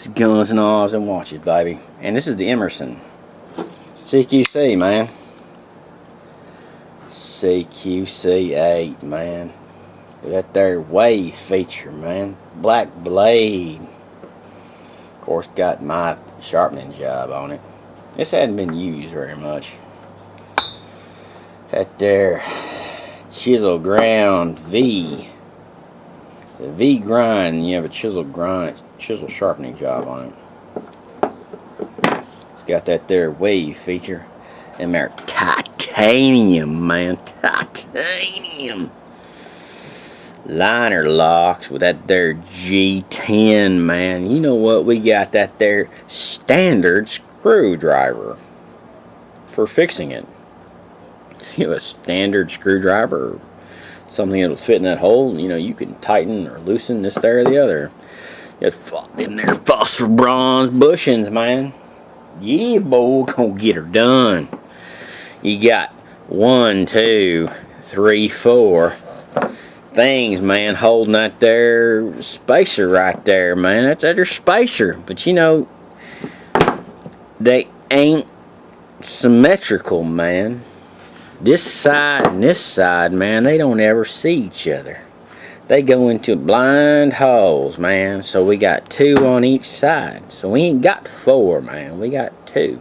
It's guns and ahs and watches, baby. And this is the Emerson CQC, man. CQC8, man. With that there wave feature, man. Black blade. Of course, got my sharpening job on it. This hadn't been used very much. That there chisel ground V. The V grind, and you have a chisel sharpening job on it. It's got that there wave feature. And they're titanium, man. Titanium. Liner locks with that there G10, man. You know what? We got that there standard screwdriver for fixing it. You have a standard screwdriver or something that'll fit in that hole, you know, you can tighten or loosen this, there, or the other. You have them there phosphor bronze bushings, man. Yeah, boy, gonna get her done. You got 1, 2, 3, 4 things, man, holding that there spacer right there, man. That's that there spacer. But you know, they ain't symmetrical, man. This side and this side, man, they don't ever see each other. They go into blind holes, man. So we got 2 on each side. So we ain't got 4, man. We got 2.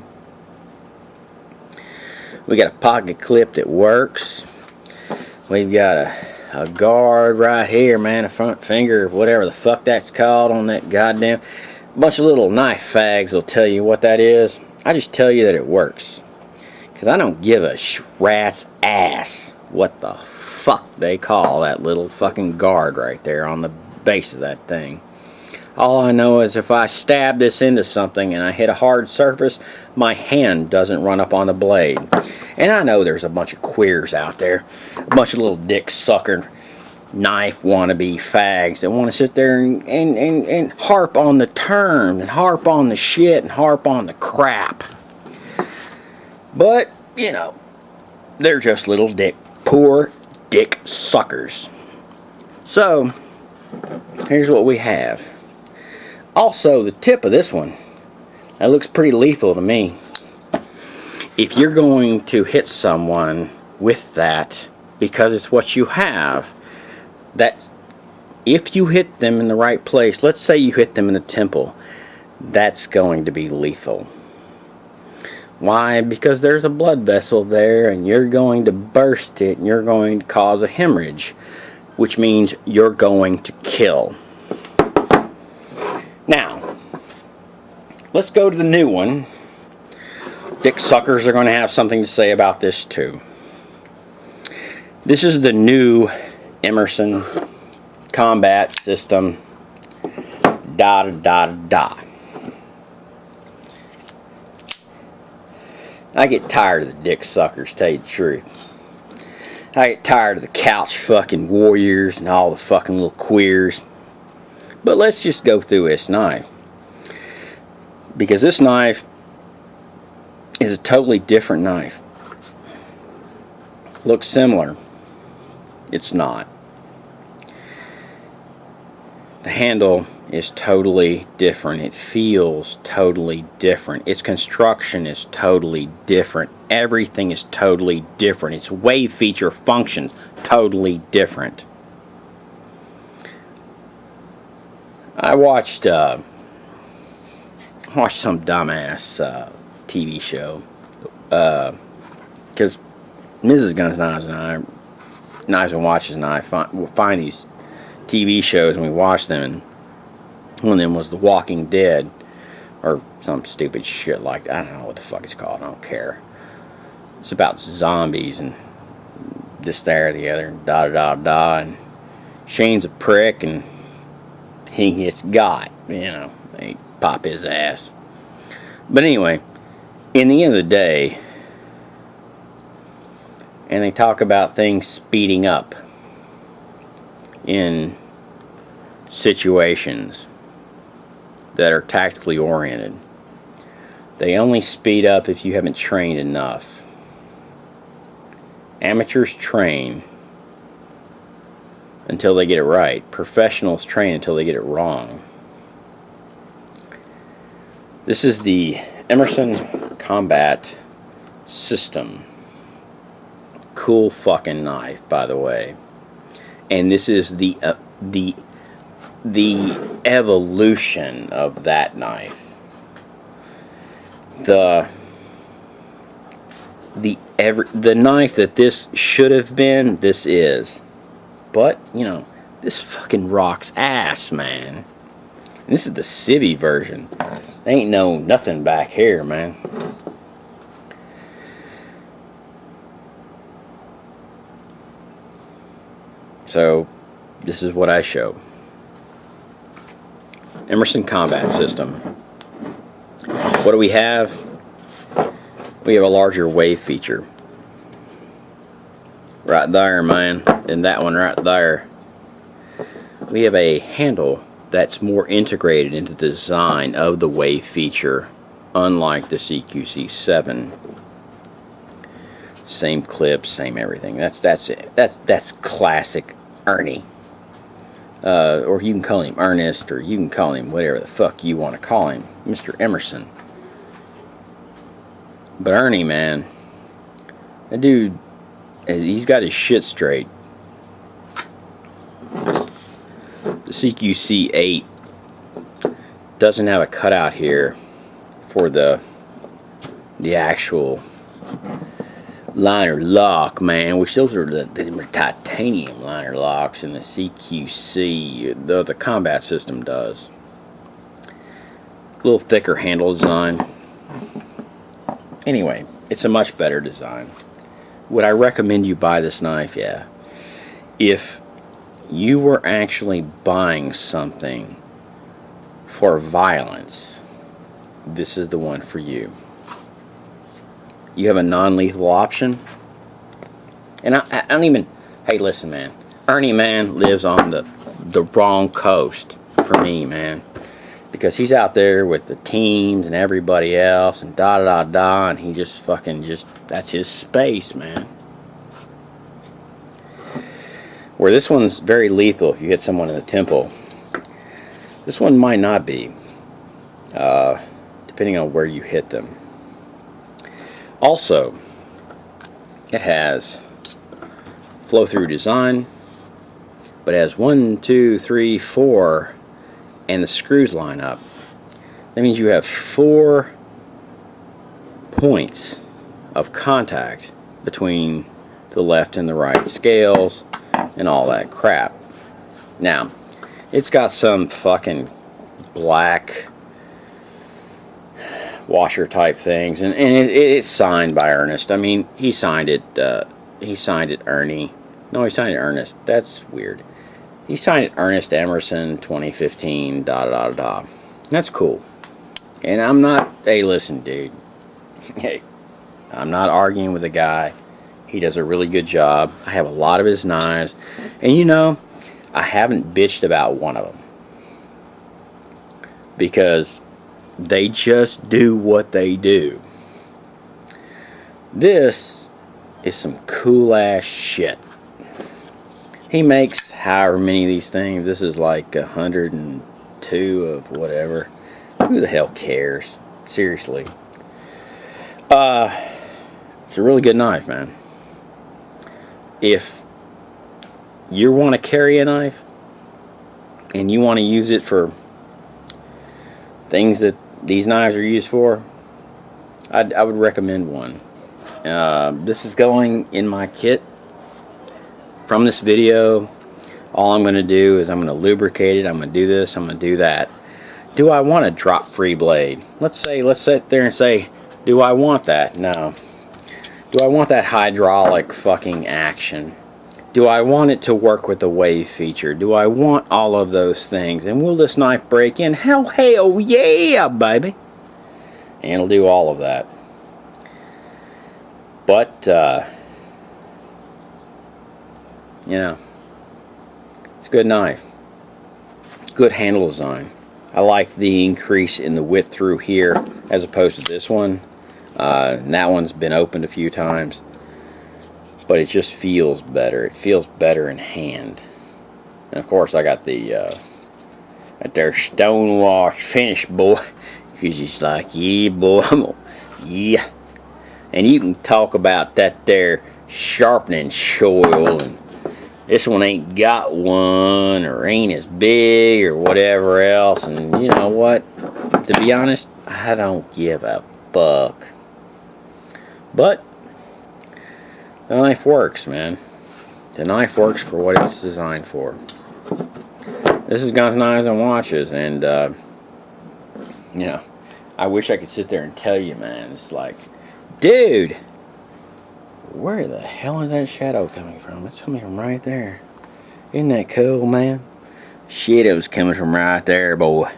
We got a pocket clip that works. We've got a guard right here, man. A front finger, whatever the fuck that's called on that goddamn. A bunch of little knife fags will tell you what that is. I just tell you that it works. Because I don't give a rat's ass what the fuck they call that little fucking guard right there on the base of that thing. All I know is if I stab this into something and I hit a hard surface, my hand doesn't run up on the blade. And I know there's a bunch of queers out there, a bunch of little dick sucker knife wannabe fags that want to sit there and harp on the terms and harp on the shit and harp on the crap. But, you know, they're just little poor dick suckers. So, here's what we have. Also, the tip of this one, that looks pretty lethal to me. If you're going to hit someone with that, because it's what you have, that if you hit them in the right place, let's say you hit them in the temple, that's going to be lethal. Why? Because there's a blood vessel there and you're going to burst it and you're going to cause a hemorrhage, which means you're going to kill. Now, let's go to the new one. Dick suckers are going to have something to say about this too. This is the new Emerson Combat System. I get tired of the dick suckers, tell you the truth. I get tired of the couch fucking warriors and all the fucking little queers. But let's just go through this knife. Because this knife is a totally different knife. Looks similar. It's not. The handle is totally different. It feels totally different. Its construction is totally different. Everything is totally different. Its wave feature functions totally different. I watched some dumbass TV show because Mrs. Guns, Knives and Watches and I find these TV shows and we watch them, and one of them was The Walking Dead or some stupid shit like that. I don't know what the fuck it's called. I don't care. It's about zombies and this, there, the other, and and Shane's a prick and he gets got, you know, they pop his ass. But anyway, in the end of the day, and they talk about things speeding up in situations that are tactically oriented. They only speed up if you haven't trained enough. Amateurs train until they get it right. Professionals train until they get it wrong. This is the Emerson Combat System. Cool fucking knife, by the way. And this is the evolution of that knife. The knife that this should have been, this is. But, you know, this fucking rocks ass, man. And this is the civvy version. Ain't no nothing back here, man. So, this is what I show. Emerson Combat System. What do we have? We have a larger wave feature. Right there, man. And that one right there. We have a handle that's more integrated into the design of the wave feature, unlike the CQC7. Same clip, same everything. That's it. That's classic Ernie. Or you can call him Ernest, or you can call him whatever the fuck you want to call him, Mr. Emerson. But Ernie, man, that dude, he's got his shit straight. The CQC8 doesn't have a cutout here for the actual liner lock, man, which those are the titanium liner locks, and the CQC, the combat system does. A little thicker handle design. Anyway, it's a much better design. Would I recommend you buy this knife? Yeah. If you were actually buying something for violence, this is the one for you. You have a non-lethal option. And I don't even... Hey, listen, man. Ernie, man, lives on the wrong coast for me, man. Because he's out there with the teams and everybody else and da-da-da-da, and he just fucking that's his space, man. Where this one's very lethal if you hit someone in the temple. This one might not be, depending on where you hit them. Also, it has flow-through design, but it has 1, 2, 3, 4, and the screws line up. That means you have 4 points of contact between the left and the right scales and all that crap. Now, it's got some fucking black washer type things, and it's signed by Ernest. I mean, he signed it Ernie. No, he signed it Ernest. That's weird. He signed it Ernest Emerson 2015 da da da. That's cool. And I'm not, hey, listen, dude. Hey, I'm not arguing with the guy. He does a really good job. I have a lot of his knives, and you know, I haven't bitched about one of them because they just do what they do. This is some cool ass shit. He makes however many of these things. This is like 102 of whatever. Who the hell cares? Seriously. It's a really good knife, man. If you want to carry a knife and you want to use it for things that these knives are used for, I would recommend one. This is going in my kit. From this video, all I'm going to do is I'm going to lubricate it. I'm going to do this. I'm going to do that. Do I want a drop-free blade? Let's sit there and say, do I want that? No. Do I want that hydraulic fucking action? Do I want it to work with the wave feature? Do I want all of those things? And will this knife break in? Hell yeah, baby. And it'll do all of that. But, you know, it's a good knife. Good handle design. I like the increase in the width through here as opposed to this one. And that one's been opened a few times. But it just feels better. It feels better in hand. And of course I got the their stonewash finish, boy. She's just like, yeah, boy, yeah. And you can talk about that there sharpening shoil, and this one ain't got one, or ain't as big, or whatever else. And you know what? To be honest, I don't give a fuck. But the knife works, man. The knife works for what it's designed for. This is Guns, Knives, and Watches, and you know, I wish I could sit there and tell you, man. It's like, dude, where the hell is that shadow coming from? It's coming from right there. Isn't that cool, man? Shit, it was coming from right there, boy.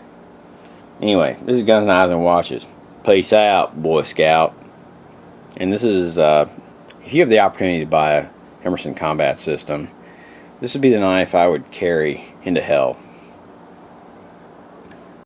Anyway, this is Guns, Knives, and Watches. Peace out, Boy Scout. And this is, if you have the opportunity to buy a Emerson Combat System, this would be the knife I would carry into hell.